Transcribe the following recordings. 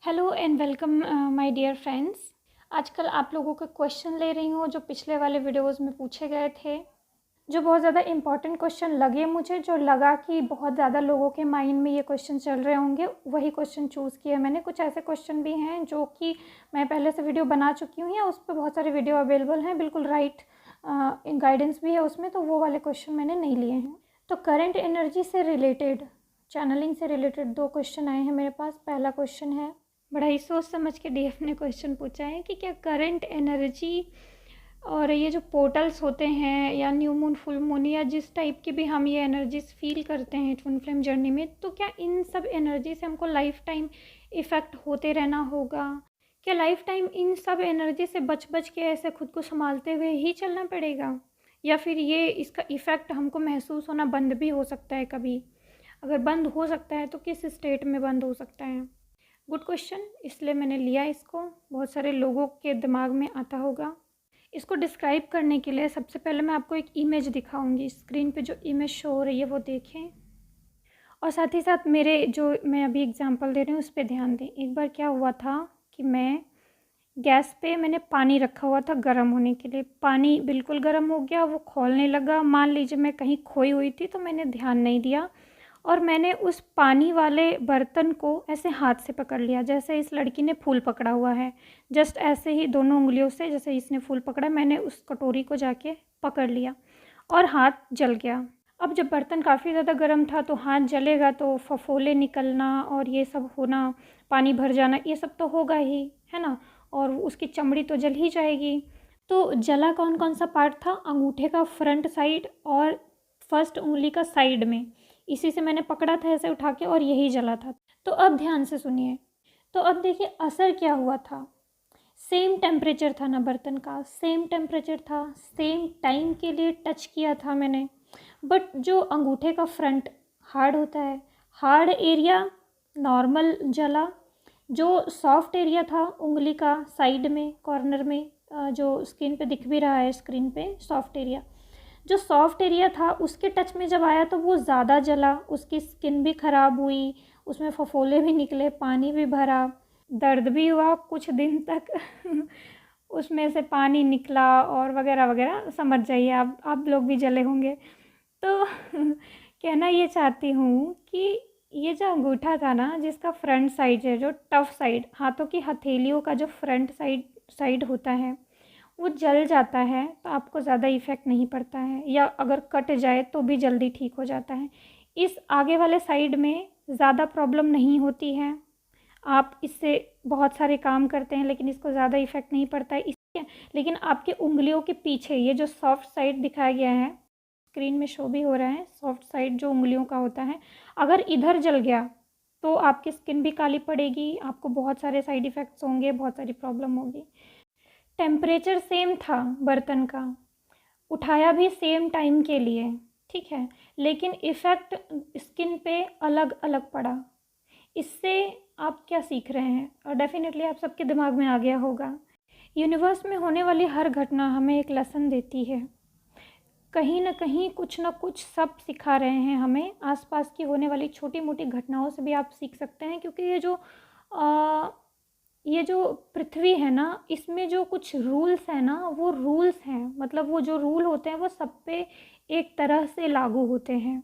Hello and welcome my dear friends. आजकल आप लोगों के क्वेश्चन ले रही हूँ जो पिछले वाले वीडियोस में पूछे गए थे, जो बहुत ज़्यादा इम्पॉर्टेंट क्वेश्चन लगे मुझे, जो लगा कि बहुत ज़्यादा लोगों के माइंड में ये क्वेश्चन चल रहे होंगे, वही क्वेश्चन चूज़ किए मैंने। कुछ ऐसे क्वेश्चन भी हैं जो कि मैं पहले से वीडियो बना चुकी हूँ या उस पर बहुत सारे वीडियो अवेलेबल हैं, बिल्कुल राइट गाइडेंस भी है उसमें, तो वो वाले क्वेश्चन मैंने नहीं लिए हैं। तो करंट एनर्जी से रिलेटेड, चैनलिंग से रिलेटेड 2 क्वेश्चन आए हैं मेरे पास। पहला क्वेश्चन है, बड़ा ही सोच समझ के डीएफ ने क्वेश्चन पूछा है कि क्या करंट एनर्जी और ये जो पोर्टल्स होते हैं या न्यू मून, फुल मून या जिस टाइप की भी हम ये एनर्जीज फील करते हैं ट्विन फ्लेम जर्नी में, तो क्या इन सब एनर्जी से हमको लाइफ टाइम इफ़ेक्ट होते रहना होगा? क्या लाइफ टाइम इन सब एनर्जी से बच बच के ऐसे खुद को संभालते हुए ही चलना पड़ेगा, या फिर ये इसका इफ़ेक्ट हमको महसूस होना बंद भी हो सकता है कभी? अगर बंद हो सकता है तो किस स्टेट में बंद हो सकता है? गुड क्वेश्चन, इसलिए मैंने लिया इसको। बहुत सारे लोगों के दिमाग में आता होगा। इसको डिस्क्राइब करने के लिए सबसे पहले मैं आपको एक इमेज दिखाऊंगी। स्क्रीन पे जो इमेज शो हो रही है वो देखें, और साथ ही साथ मेरे जो मैं अभी एग्जांपल दे रही हूँ उस पर ध्यान दें। एक बार क्या हुआ था कि मैं गैस पे मैंने पानी रखा हुआ था गर्म होने के लिए। पानी बिल्कुल गर्म हो गया, वो खौलने लगा। मान लीजिए मैं कहीं खोई हुई थी तो मैंने ध्यान नहीं दिया और मैंने उस पानी वाले बर्तन को ऐसे हाथ से पकड़ लिया, जैसे इस लड़की ने फूल पकड़ा हुआ है। जस्ट ऐसे ही दोनों उंगलियों से जैसे इसने फूल पकड़ा, मैंने उस कटोरी को जाके पकड़ लिया और हाथ जल गया। अब जब बर्तन काफ़ी ज़्यादा गर्म था तो हाथ जलेगा तो फफोले निकलना और ये सब होना, पानी भर जाना, ये सब तो होगा ही, है ना। और उसकी चमड़ी तो जल ही जाएगी। तो जला कौन कौन सा पार्ट था? अंगूठे का फ्रंट साइड और फर्स्ट उंगली का साइड में। इसी से मैंने पकड़ा था ऐसे उठा के और यही जला था। तो अब ध्यान से सुनिए। तो अब देखिए असर क्या हुआ था। सेम टेम्परेचर था ना बर्तन का, सेम टेम्परेचर था, सेम टाइम के लिए टच किया था मैंने, बट जो अंगूठे का फ्रंट हार्ड होता है, हार्ड एरिया नॉर्मल जला। जो सॉफ्ट एरिया था उंगली का साइड में कॉर्नर में, जो स्किन पे दिख भी रहा है स्क्रीन पे, सॉफ्ट एरिया, जो सॉफ्ट एरिया था उसके टच में जब आया तो वो ज़्यादा जला, उसकी स्किन भी ख़राब हुई, उसमें फफोले भी निकले, पानी भी भरा, दर्द भी हुआ कुछ दिन तक उसमें से पानी निकला और वगैरह वगैरह, समझ जाइए आप लोग भी जले होंगे। तो कहना ये चाहती हूँ कि ये जो अंगूठा था ना, जिसका फ्रंट साइड है, जो टफ साइड, हाथों की हथेलियों का जो फ्रंट साइड होता है, वो जल जाता है तो आपको ज़्यादा इफ़ेक्ट नहीं पड़ता है, या अगर कट जाए तो भी जल्दी ठीक हो जाता है। इस आगे वाले साइड में ज़्यादा प्रॉब्लम नहीं होती है, आप इससे बहुत सारे काम करते हैं लेकिन इसको ज़्यादा इफ़ेक्ट नहीं पड़ता है इसलिए। लेकिन आपके उंगलियों के पीछे ये जो सॉफ्ट साइड दिखाया गया है, स्क्रीन में शो भी हो रहा है, सॉफ्ट साइड जो उंगलियों का होता है, अगर इधर जल गया तो आपकी स्किन भी काली पड़ेगी, आपको बहुत सारे साइड इफ़ेक्ट्स होंगे, बहुत सारी प्रॉब्लम होगी। टेम्परेचर सेम था बर्तन का, उठाया भी सेम टाइम के लिए, ठीक है, लेकिन इफ़ेक्ट स्किन पे अलग अलग पड़ा। इससे आप क्या सीख रहे हैं? और डेफिनेटली आप सबके दिमाग में आ गया होगा, यूनिवर्स में होने वाली हर घटना हमें एक लेसन देती है। कहीं ना कुछ सब सिखा रहे हैं हमें। आसपास की होने वाली छोटी मोटी घटनाओं से भी आप सीख सकते हैं, क्योंकि ये जो पृथ्वी है ना, इसमें जो कुछ रूल्स हैं ना, वो रूल्स हैं, मतलब वो जो रूल होते हैं वो सब पे एक तरह से लागू होते हैं।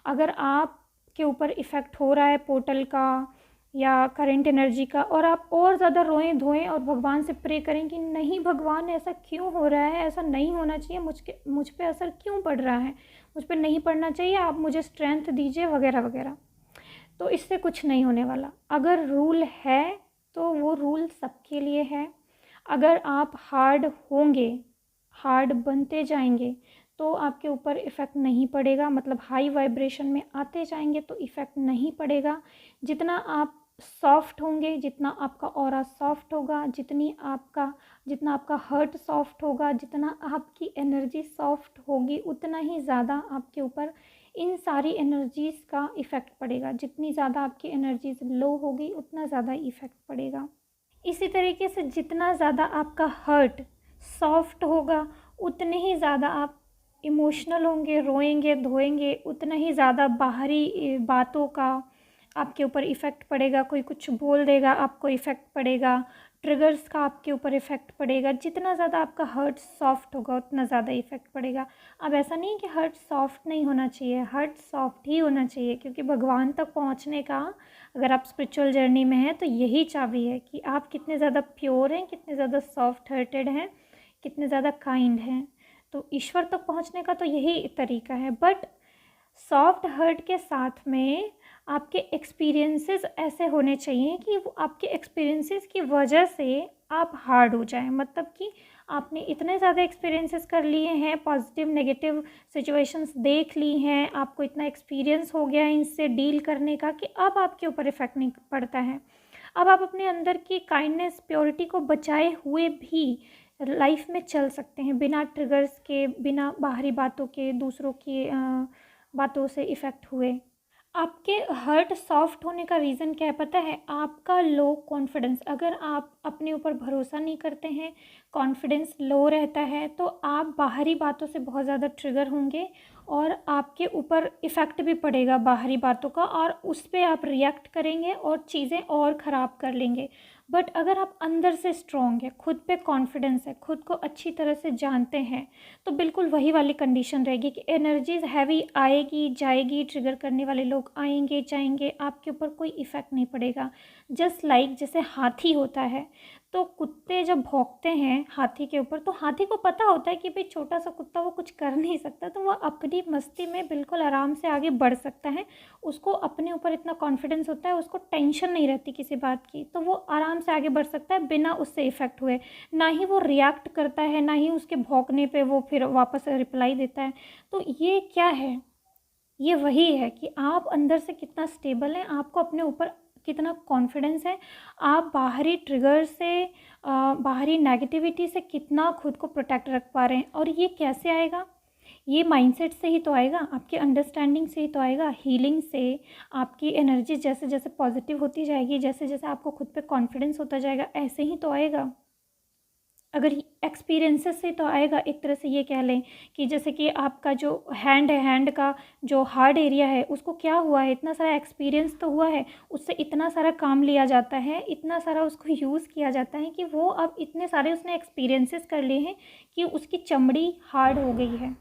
अगर आप के ऊपर इफ़ेक्ट हो रहा है पोर्टल का या करंट एनर्जी का, और आप और ज़्यादा रोएं धोएं और भगवान से प्रे करें कि नहीं भगवान ऐसा क्यों हो रहा है, ऐसा नहीं होना चाहिए, मुझ पे असर क्यों पड़ रहा है, मुझ पे नहीं पड़ना चाहिए, आप मुझे स्ट्रेंथ दीजिए वगैरह वगैरह, तो इससे कुछ नहीं होने वाला। अगर रूल है तो वो रूल सबके लिए है। अगर आप हार्ड होंगे, हार्ड बनते जाएंगे तो आपके ऊपर इफ़ेक्ट नहीं पड़ेगा, मतलब हाई वाइब्रेशन में आते जाएंगे तो इफ़ेक्ट नहीं पड़ेगा। जितना आप सॉफ्ट होंगे, जितना आपका ऑरा सॉफ्ट होगा, जितना आपका हर्ट सॉफ्ट होगा, जितना आपकी एनर्जी सॉफ्ट होगी, उतना ही ज़्यादा आपके ऊपर इन सारी एनर्जीज़ का इफ़ेक्ट पड़ेगा। जितनी ज़्यादा आपकी एनर्जीज लो होगी उतना ज़्यादा इफ़ेक्ट पड़ेगा। इसी तरीके से जितना ज़्यादा आपका हर्ट सॉफ्ट होगा उतने ही ज़्यादा आप इमोशनल होंगे, रोएंगे धोएंगे, उतना ही ज़्यादा बाहरी बातों का, आपके ऊपर इफ़ेक्ट पड़ेगा, कोई कुछ बोल देगा आपको इफ़ेक्ट पड़ेगा, ट्रिगर्स का आपके ऊपर इफ़ेक्ट पड़ेगा। जितना ज़्यादा आपका हर्ट सॉफ्ट होगा उतना ज़्यादा इफ़ेक्ट पड़ेगा। अब ऐसा नहीं कि हर्ट सॉफ्ट नहीं होना चाहिए, हर्ट सॉफ्ट ही होना चाहिए, क्योंकि भगवान तक पहुंचने का, अगर आप स्पिरिचुअल जर्नी में हैं तो यही चाबी है कि आप कितने ज़्यादा प्योर हैं, कितने ज़्यादा सॉफ्ट हार्टेड हैं, कितने ज़्यादा काइंड हैं। तो ईश्वर तक पहुंचने का तो यही तरीका है। बट सॉफ्ट हार्ट के साथ में आपके एक्सपीरियंसेस ऐसे होने चाहिए कि वो आपके एक्सपीरियंसेस की वजह से आप हार्ड हो जाएं। मतलब कि आपने इतने ज़्यादा एक्सपीरियंसेस कर लिए हैं, पॉजिटिव नेगेटिव सिचुएशंस देख ली हैं, आपको इतना एक्सपीरियंस हो गया है इनसे डील करने का कि अब आपके ऊपर इफ़ेक्ट नहीं पड़ता है। अब आप अपने अंदर की काइंडनेस, प्योरिटी को बचाए हुए भी लाइफ में चल सकते हैं, बिना ट्रिगर्स के, बिना बाहरी बातों के, दूसरों की बातों से इफ़ेक्ट हुए। आपके हर्ट सॉफ्ट होने का रीज़न क्या है पता है? आपका लो कॉन्फिडेंस। अगर आप अपने ऊपर भरोसा नहीं करते हैं, कॉन्फिडेंस लो रहता है, तो आप बाहरी बातों से बहुत ज़्यादा ट्रिगर होंगे और आपके ऊपर इफ़ेक्ट भी पड़ेगा बाहरी बातों का, और उस पर आप रिएक्ट करेंगे और चीज़ें और ख़राब कर लेंगे। बट अगर आप अंदर से स्ट्रॉन्ग है, खुद पे कॉन्फिडेंस है, खुद को अच्छी तरह से जानते हैं, तो बिल्कुल वही वाली कंडीशन रहेगी कि एनर्जीज हैवी आएगी जाएगी, ट्रिगर करने वाले लोग आएंगे जाएंगे, आपके ऊपर कोई इफ़ेक्ट नहीं पड़ेगा। जस्ट लाइक जैसे हाथी होता है, तो कुत्ते जब भौंकते हैं हाथी के ऊपर, तो हाथी को पता होता है कि भाई छोटा सा कुत्ता वो कुछ कर नहीं सकता, तो वह अपनी मस्ती में बिल्कुल आराम से आगे बढ़ सकता है। उसको अपने ऊपर इतना कॉन्फिडेंस होता है, उसको टेंशन नहीं रहती किसी बात की, तो वो आराम से आगे बढ़ सकता है बिना उससे इफ़ेक्ट हुए। ना ही वो रिएक्ट करता है, ना ही उसके भौंकने पे वो फिर वापस रिप्लाई देता है। तो ये क्या है? ये वही है कि आप अंदर से कितना स्टेबल हैं, आपको अपने ऊपर कितना कॉन्फिडेंस है, आप बाहरी ट्रिगर से, बाहरी नेगेटिविटी से कितना खुद को प्रोटेक्ट रख पा रहे हैं। और ये कैसे आएगा? ये माइंडसेट से ही तो आएगा, आपके अंडरस्टैंडिंग से ही तो आएगा, हीलिंग से। आपकी एनर्जी जैसे जैसे पॉजिटिव होती जाएगी, जैसे जैसे आपको खुद पे कॉन्फिडेंस होता जाएगा, ऐसे ही तो आएगा। अगर एक्सपीरियंसेस से तो आएगा। एक तरह से ये कह लें कि जैसे कि आपका जो हैंड है, हैंड का जो हार्ड एरिया है, उसको क्या हुआ है, इतना सारा एक्सपीरियंस तो हुआ है, उससे इतना सारा काम लिया जाता है, इतना सारा उसको यूज़ किया जाता है कि वो अब इतने सारे उसने एक्सपीरियंसेस कर लिए हैं कि उसकी चमड़ी हार्ड हो गई है।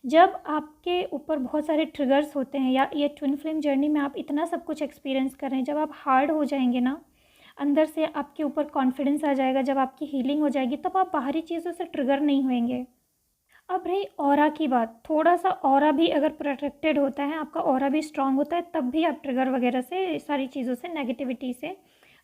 जब आपके ऊपर बहुत सारे ट्रिगर्स होते हैं, या ये ट्विन फ्लेम जर्नी में आप इतना सब कुछ एक्सपीरियंस कर रहे हैं, जब आप हार्ड हो जाएंगे ना, अंदर से आपके ऊपर कॉन्फिडेंस आ जाएगा, जब आपकी हीलिंग हो जाएगी, तब आप बाहरी चीज़ों से ट्रिगर नहीं होंगे। अब रही ऑरा की बात, थोड़ा सा ऑरा भी अगर प्रोटेक्टेड होता है, आपका ऑरा भी स्ट्रांग होता है, तब भी आप ट्रिगर वगैरह से, सारी चीज़ों से, नेगेटिविटी से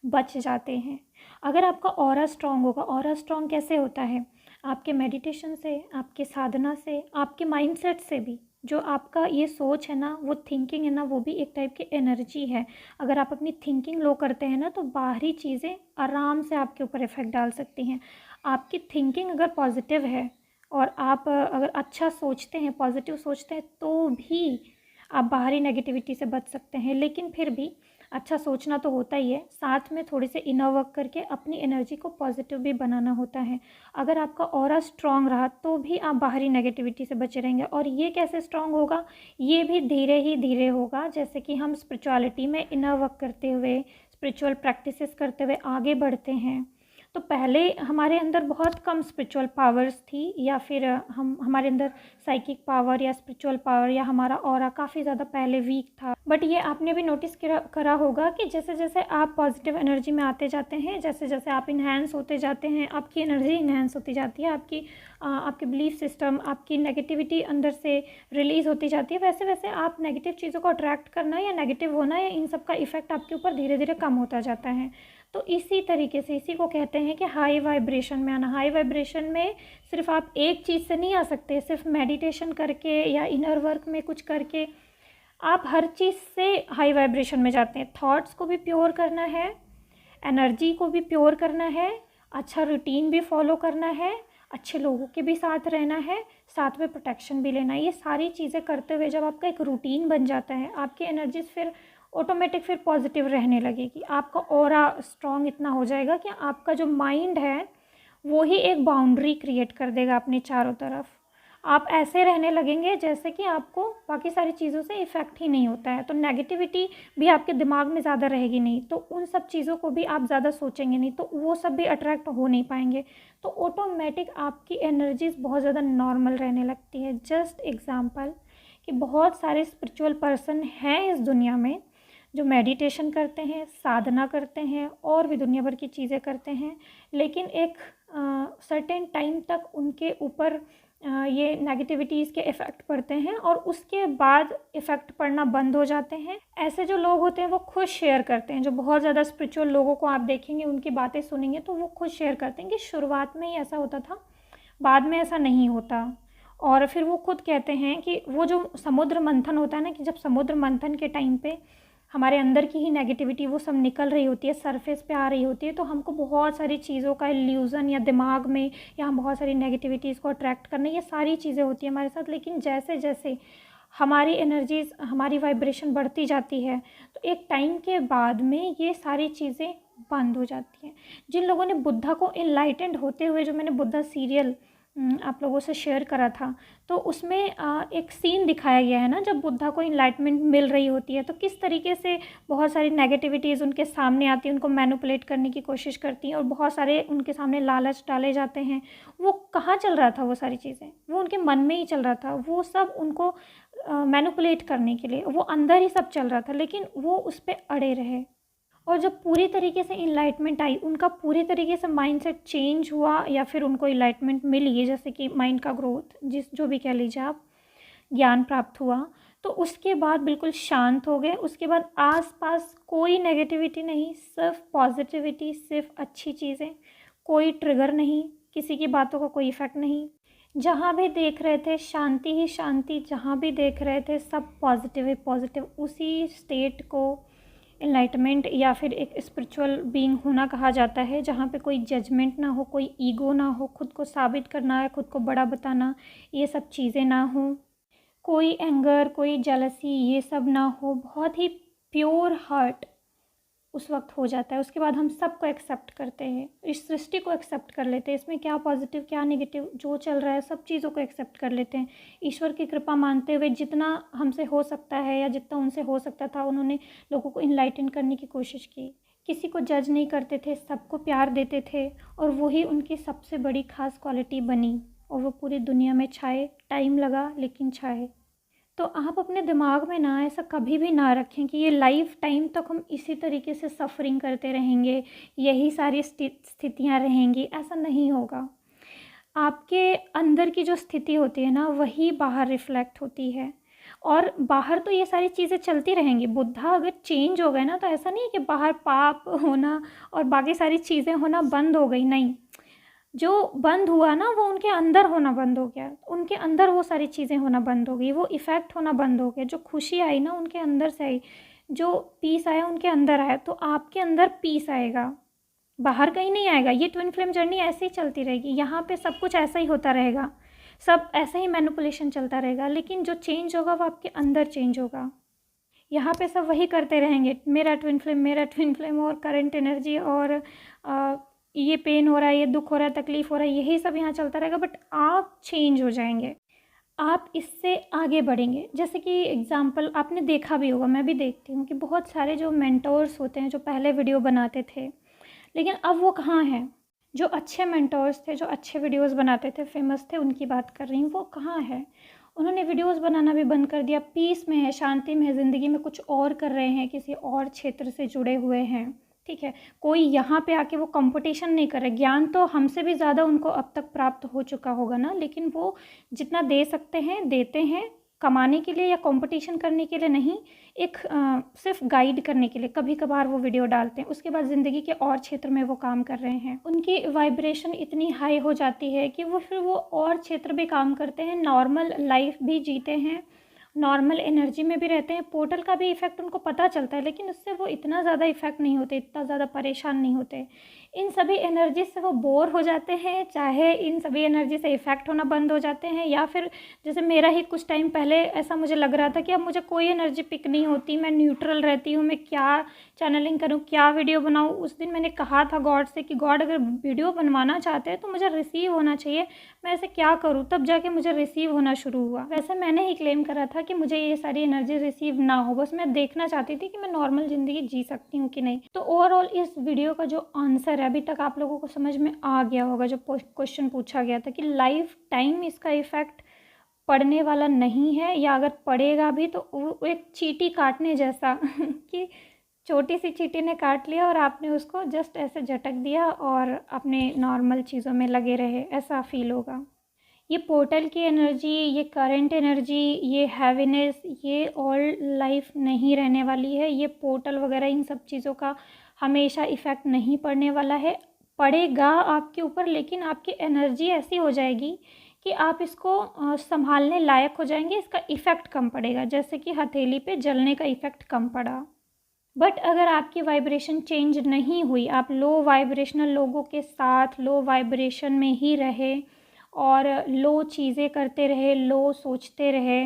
बच जाते हैं। अगर आपका ऑरा स्ट्रांग होगा, ऑरा स्ट्रांग कैसे होता है? आपके मेडिटेशन से, आपके साधना से, आपके माइंडसेट से भी। जो आपका ये सोच है ना, वो थिंकिंग है ना, वो भी एक टाइप की एनर्जी है। अगर आप अपनी थिंकिंग लो करते हैं ना, तो बाहरी चीज़ें आराम से आपके ऊपर इफ़ेक्ट डाल सकती हैं। आपकी थिंकिंग अगर पॉजिटिव है और आप अगर अच्छा सोचते हैं, पॉजिटिव सोचते हैं, तो भी आप बाहरी नेगेटिविटी से बच सकते हैं। लेकिन फिर भी अच्छा सोचना तो होता ही है, साथ में थोड़े से इनर वर्क करके अपनी एनर्जी को पॉजिटिव भी बनाना होता है। अगर आपका ऑरा स्ट्रांग रहा, तो भी आप बाहरी नेगेटिविटी से बचे रहेंगे। और ये कैसे स्ट्रांग होगा? ये भी धीरे ही धीरे होगा। जैसे कि हम स्पिरिचुअलिटी में इनर वर्क करते हुए, स्पिरिचुअल प्रैक्टिसेस करते हुए आगे बढ़ते हैं, तो पहले हमारे अंदर बहुत कम स्पिरिचुअल पावर्स थी, या फिर हमारे अंदर साइकिक पावर या स्पिरिचुअल पावर या हमारा ऑरा काफ़ी ज़्यादा पहले वीक था। बट ये आपने भी नोटिस करा होगा कि जैसे जैसे आप पॉजिटिव एनर्जी में आते जाते हैं, जैसे जैसे आप इन्हेंस होते जाते हैं, आपकी एनर्जी इन्हेंस होती जाती है, आपकी बिलीफ सिस्टम, आपकी नेगेटिविटी अंदर से रिलीज़ होती जाती है, वैसे वैसे आप नेगेटिव चीज़ों को अट्रैक्ट करना या नेगेटिव होना या इन सब का इफ़ेक्ट आपके ऊपर धीरे धीरे कम होता जाता है। तो इसी तरीके से, इसी को कहते हैं कि हाई वाइब्रेशन में आना। हाई वाइब्रेशन में सिर्फ आप एक चीज़ से नहीं आ सकते, सिर्फ मेडिटेशन करके या इनर वर्क में कुछ करके आप हर चीज़ से हाई वाइब्रेशन में जाते हैं। थॉट्स को भी प्योर करना है, एनर्जी को भी प्योर करना है, अच्छा रूटीन भी फॉलो करना है, अच्छे लोगों के भी साथ रहना है, साथ में प्रोटेक्शन भी लेना है। ये सारी चीज़ें करते हुए जब आपका एक रूटीन बन जाता है, आपकी एनर्जीज फिर ऑटोमेटिक फिर पॉजिटिव रहने लगेगी। आपका ऑरा स्ट्रॉन्ग इतना हो जाएगा कि आपका जो माइंड है वो ही एक बाउंड्री क्रिएट कर देगा अपने चारों तरफ। आप ऐसे रहने लगेंगे जैसे कि आपको बाकी सारी चीज़ों से इफ़ेक्ट ही नहीं होता है। तो नेगेटिविटी भी आपके दिमाग में ज़्यादा रहेगी नहीं, तो उन सब चीज़ों को भी आप ज़्यादा सोचेंगे नहीं, तो वो सब भी अट्रैक्ट हो नहीं पाएंगे। तो ऑटोमेटिक आपकी एनर्जीज बहुत ज़्यादा नॉर्मल रहने लगती है। जस्ट एग्जाम्पल कि बहुत सारे स्पिरिचुअल पर्सन हैं इस दुनिया में जो मेडिटेशन करते हैं, साधना करते हैं और भी दुनिया भर की चीज़ें करते हैं, लेकिन एक सर्टेन टाइम तक उनके ऊपर ये नेगेटिविटीज़ के इफ़ेक्ट पड़ते हैं और उसके बाद इफ़ेक्ट पड़ना बंद हो जाते हैं। ऐसे जो लोग होते हैं वो खुद शेयर करते हैं, जो बहुत ज़्यादा स्पिरिचुअल लोगों को आप देखेंगे, उनकी बातें सुनेंगे तो वो खुद शेयर करते हैं कि शुरुआत में ही ऐसा होता था, बाद में ऐसा नहीं होता। और फिर वो खुद कहते हैं कि वो जो समुद्र मंथन होता है ना, कि जब समुद्र मंथन के टाइम पे हमारे अंदर की ही नेगेटिविटी वो सब निकल रही होती है, सरफेस पे आ रही होती है, तो हमको बहुत सारी चीज़ों का इल्यूज़न या दिमाग में या हम बहुत सारी नेगेटिविटीज़ को अट्रैक्ट करने, ये सारी चीज़ें होती हैं हमारे साथ। लेकिन जैसे जैसे हमारी एनर्जीज़, हमारी वाइब्रेशन बढ़ती जाती है, तो एक टाइम के बाद में ये सारी चीज़ें बंद हो जाती हैं। जिन लोगों ने बुद्धा को इनलाइटेंड होते हुए, जो मैंने बुद्धा सीरियल आप लोगों से शेयर करा था, तो उसमें एक सीन दिखाया गया है ना, जब बुद्धा को इनलाइटमेंट मिल रही होती है तो किस तरीके से बहुत सारी नेगेटिविटीज़ उनके सामने आती हैं, उनको मैनिपुलेट करने की कोशिश करती हैं और बहुत सारे उनके सामने लालच डाले जाते हैं। वो कहाँ चल रहा था वो सारी चीज़ें? वो उनके मन में ही चल रहा था। वो सब उनको मैनिपुलेट करने के लिए, वो अंदर ही सब चल रहा था, लेकिन वो उस पर अड़े रहे। और जब पूरी तरीके से इनलाइटमेंट आई, उनका पूरी तरीके से माइंडसेट चेंज हुआ या फिर उनको इनलाइटमेंट मिली, जैसे कि माइंड का ग्रोथ, जो भी कह लीजिए आप, ज्ञान प्राप्त हुआ, तो उसके बाद बिल्कुल शांत हो गए। उसके बाद आसपास कोई नेगेटिविटी नहीं, सिर्फ पॉजिटिविटी, सिर्फ अच्छी चीज़ें, कोई ट्रिगर नहीं, किसी की बातों का कोई इफ़ेक्ट नहीं। जहाँ भी देख रहे थे शांति ही शांति, जहाँ भी देख रहे थे सब पॉजिटिव ही पॉजिटिव। उसी स्टेट को एनलाइटमेंट या फिर एक स्पिरिचुअल बीइंग होना कहा जाता है, जहाँ पे कोई जजमेंट ना हो, कोई ईगो ना हो, खुद को साबित करना है, खुद को बड़ा बताना, ये सब चीज़ें ना हो, कोई एंगर, कोई जेलसी, ये सब ना हो। बहुत ही प्योर हार्ट उस वक्त हो जाता है। उसके बाद हम सबको एक्सेप्ट करते हैं, इस सृष्टि को एक्सेप्ट कर लेते हैं, इसमें क्या पॉजिटिव क्या नेगेटिव जो चल रहा है सब चीज़ों को एक्सेप्ट कर लेते हैं। ईश्वर की कृपा मानते हुए जितना हमसे हो सकता है या जितना उनसे हो सकता था, उन्होंने लोगों को इनलाइटन करने की कोशिश की। किसी को जज नहीं करते थे, सबको प्यार देते थे और वही उनकी सबसे बड़ी खास क्वालिटी बनी और वो पूरी दुनिया में छाए। टाइम लगा लेकिन छाए। तो आप अपने दिमाग में ना ऐसा कभी भी ना रखें कि ये लाइफ टाइम तक हम इसी तरीके से सफ़रिंग करते रहेंगे, यही सारी स्थितियाँ रहेंगी। ऐसा नहीं होगा। आपके अंदर की जो स्थिति होती है ना, वही बाहर रिफ्लेक्ट होती है और बाहर तो ये सारी चीज़ें चलती रहेंगी। बुद्धा अगर चेंज हो गए ना, तो ऐसा नहीं है कि बाहर पाप होना और बाकी सारी चीज़ें होना बंद हो गई, नहीं। जो बंद हुआ ना, वो उनके अंदर होना बंद हो गया। उनके अंदर वो सारी चीज़ें होना बंद हो गई, वो इफ़ेक्ट होना बंद हो गया। जो खुशी आई ना, उनके अंदर से आई, जो पीस आया उनके अंदर आया। तो आपके अंदर पीस आएगा, बाहर कहीं नहीं आएगा। ये ट्विन फ्लेम जर्नी ऐसे ही चलती रहेगी। यहाँ पे सब कुछ ऐसा ही होता रहेगा, सब ऐसे ही मैनिपुलेशन चलता रहेगा, लेकिन जो चेंज होगा वो आपके अंदर चेंज होगा। यहाँ पे सब वही करते रहेंगे, मेरा ट्विन फ्लेम, मेरा ट्विन फ्लेम, और करंट एनर्जी, और ये पेन हो रहा है, ये दुख हो रहा है, तकलीफ़ हो रहा है, यही सब यहाँ चलता रहेगा। बट आप चेंज हो जाएंगे, आप इससे आगे बढ़ेंगे। जैसे कि एग्ज़ाम्पल आपने देखा भी होगा, मैं भी देखती हूँ कि बहुत सारे जो मेंटोर्स होते हैं, जो पहले वीडियो बनाते थे, लेकिन अब वो कहाँ हैं? जो अच्छे मेंटोर्स थे, जो अच्छे वीडियोस बनाते थे, फेमस थे, उनकी बात कर रही हूँ, वो कहाँ है? उन्होंने वीडियोस बनाना भी बंद कर दिया। पीस में है, शांति में है, ज़िंदगी में कुछ और कर रहे हैं, किसी और क्षेत्र से जुड़े हुए हैं। ठीक है, कोई यहाँ पे आके वो कंपटीशन नहीं कर रहे। ज्ञान तो हमसे भी ज़्यादा उनको अब तक प्राप्त हो चुका होगा ना, लेकिन वो जितना दे सकते हैं देते हैं, कमाने के लिए या कंपटीशन करने के लिए नहीं, एक सिर्फ गाइड करने के लिए कभी कभार वो वीडियो डालते हैं। उसके बाद ज़िंदगी के और क्षेत्र में वो काम कर रहे हैं। उनकी वाइब्रेशन इतनी हाई हो जाती है कि वो फिर वो और क्षेत्र भी काम करते हैं, नॉर्मल लाइफ भी जीते हैं, नॉर्मल एनर्जी में भी रहते हैं। पोर्टल का भी इफ़ेक्ट उनको पता चलता है, लेकिन उससे वो इतना ज़्यादा इफ़ेक्ट नहीं होते, इतना ज़्यादा परेशान नहीं होते। इन सभी एनर्जी से वो बोर हो जाते हैं, चाहे इन सभी एनर्जी से इफ़ेक्ट होना बंद हो जाते हैं, या फिर जैसे मेरा ही कुछ टाइम पहले ऐसा मुझे लग रहा था कि अब मुझे कोई एनर्जी पिक नहीं होती, मैं न्यूट्रल रहती हूँ, मैं क्या चैनलिंग करूँ, क्या वीडियो बनाऊँ। उस दिन मैंने कहा था गॉड से कि गॉड अगर वीडियो बनवाना चाहते हैं तो मुझे रिसीव होना चाहिए, मैं ऐसे क्या करूँ। तब जाके मुझे रिसीव होना शुरू हुआ। वैसे मैंने ही क्लेम करा था कि मुझे ये सारी एनर्जी रिसीव ना हो, बस मैं देखना चाहती थी कि मैं नॉर्मल ज़िंदगी जी सकती हूँ कि नहीं। तो ओवरऑल इस वीडियो का जो आंसर है, अभी तक आप लोगों को समझ में आ गया होगा। जो क्वेश्चन पूछा गया था कि लाइफ टाइम इसका इफ़ेक्ट पड़ने वाला नहीं है, या अगर पड़ेगा भी तो वो एक चींटी काटने जैसा कि छोटी सी चींटी ने काट लिया और आपने उसको जस्ट ऐसे झटक दिया और अपने नॉर्मल चीज़ों में लगे रहे, ऐसा फील होगा। ये पोर्टल की एनर्जी, ये करंट एनर्जी, ये हैवीनेस, ये ऑल लाइफ नहीं रहने वाली है। ये पोर्टल वगैरह इन सब चीज़ों का हमेशा इफ़ेक्ट नहीं पड़ने वाला है। पड़ेगा आपके ऊपर, लेकिन आपकी एनर्जी ऐसी हो जाएगी कि आप इसको संभालने लायक हो जाएंगे, इसका इफ़ेक्ट कम पड़ेगा। जैसे कि हथेली पे जलने का इफ़ेक्ट कम पड़ा। बट अगर आपकी वाइब्रेशन चेंज नहीं हुई, आप लो वाइब्रेशनल लोगों के साथ लो वाइब्रेशन में ही रहे और लो चीज़ें करते रहे, लो सोचते रहे,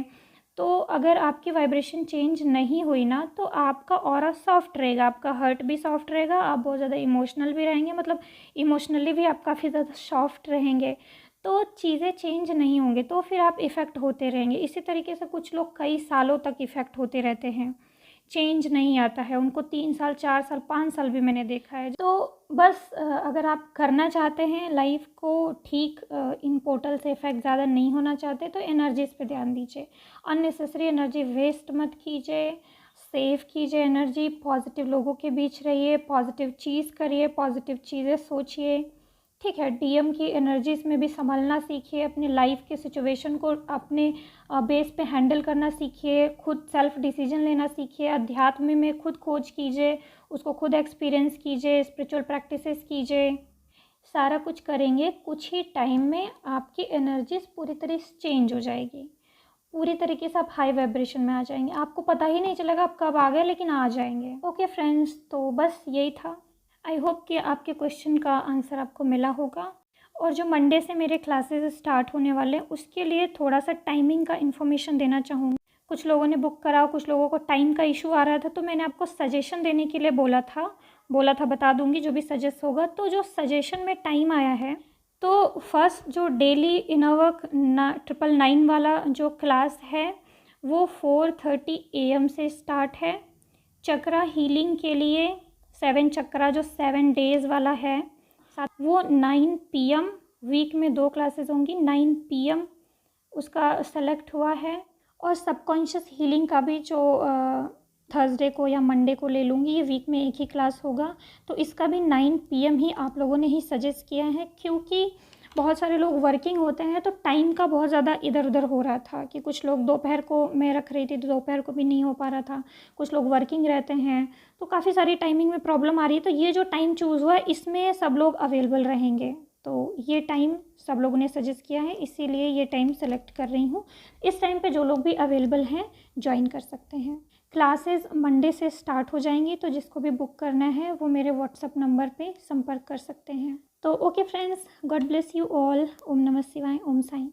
तो अगर आपकी वाइब्रेशन चेंज नहीं हुई ना, तो आपका ऑरा सॉफ्ट रहेगा, आपका हर्ट भी सॉफ्ट रहेगा, आप बहुत ज़्यादा इमोशनल भी रहेंगे, मतलब इमोशनली भी आप काफ़ी ज़्यादा सॉफ्ट रहेंगे। तो चीज़ें चेंज नहीं होंगे तो फिर आप इफ़ेक्ट होते रहेंगे। इसी तरीके से कुछ लोग कई सालों तक इफ़ेक्ट होते रहते हैं, चेंज नहीं आता है उनको, 3 साल 4 साल 5 साल भी मैंने देखा है। तो बस अगर आप करना चाहते हैं लाइफ को ठीक, इन पोर्टल से इफ़ेक्ट ज़्यादा नहीं होना चाहते, तो एनर्जीज़ पे ध्यान दीजिए। अननेसेसरी एनर्जी वेस्ट मत कीजिए, सेव कीजिए एनर्जी, पॉजिटिव लोगों के बीच रहिए, पॉजिटिव चीज़ करिए, पॉजिटिव चीज़ें सोचिए। ठीक है, डीएम की एनर्जीज़ में भी संभलना सीखिए, अपनी लाइफ के सिचुएशन को अपने बेस पे हैंडल करना सीखिए, खुद सेल्फ डिसीजन लेना सीखिए, अध्यात्म में खुद खोज कीजिए, उसको खुद एक्सपीरियंस कीजिए, स्पिरिचुअल प्रैक्टिसेस कीजिए। सारा कुछ करेंगे, कुछ ही टाइम में आपकी एनर्जीज पूरी तरह से चेंज हो जाएगी, पूरी तरीके से आप हाई वाइब्रेशन में आ जाएंगे, आपको पता ही नहीं चलेगा आप कब आ गए, लेकिन आ जाएंगे। ओके फ्रेंड्स, तो बस यही था। आई होप कि आपके क्वेश्चन का आंसर आपको मिला होगा। और जो मंडे से मेरे क्लासेस स्टार्ट होने वाले हैं, उसके लिए थोड़ा सा टाइमिंग का इन्फॉर्मेशन देना चाहूँगी। कुछ लोगों ने बुक करा, कुछ लोगों को टाइम का इशू आ रहा था, तो मैंने आपको सजेशन देने के लिए बोला था, बता दूंगी जो भी सजेस्ट होगा। तो जो सजेशन में टाइम आया है, तो फर्स्ट जो डेली इनवर्क 999 वाला जो क्लास है, वो 4:30 AM से स्टार्ट है। चक्रा हीलिंग के लिए 7 चक्रा जो 7 डेज़ वाला है, साथ वो 9 PM, वीक में 2 क्लासेस होंगी, 9 PM उसका सेलेक्ट हुआ है। और सबकॉन्शियस हीलिंग का भी जो थर्सडे को या मंडे को ले लूँगी, ये वीक में एक ही क्लास होगा, तो इसका भी 9 PM ही आप लोगों ने ही सजेस्ट किया है, क्योंकि बहुत सारे लोग वर्किंग होते हैं, तो टाइम का बहुत ज़्यादा इधर उधर हो रहा था कि कुछ लोग दोपहर को मैं रख रही थी तो दोपहर को भी नहीं हो पा रहा था, कुछ लोग वर्किंग रहते हैं, तो काफ़ी सारी टाइमिंग में प्रॉब्लम आ रही है। तो ये जो टाइम चूज़ हुआ है, इसमें सब लोग अवेलेबल रहेंगे, तो ये टाइम सब लोगों ने सजेस्ट किया है, इसीलिए ये टाइम सेलेक्ट कर रही हूँ। इस टाइम पे जो लोग भी अवेलेबल हैं ज्वाइन कर सकते हैं। क्लासेस मंडे से स्टार्ट हो जाएंगी, तो जिसको भी बुक करना है वो मेरे व्हाट्सएप नंबर पे संपर्क कर सकते हैं। तो okay friends, God bless you all. ओम नमः शिवाय, ओम साईं।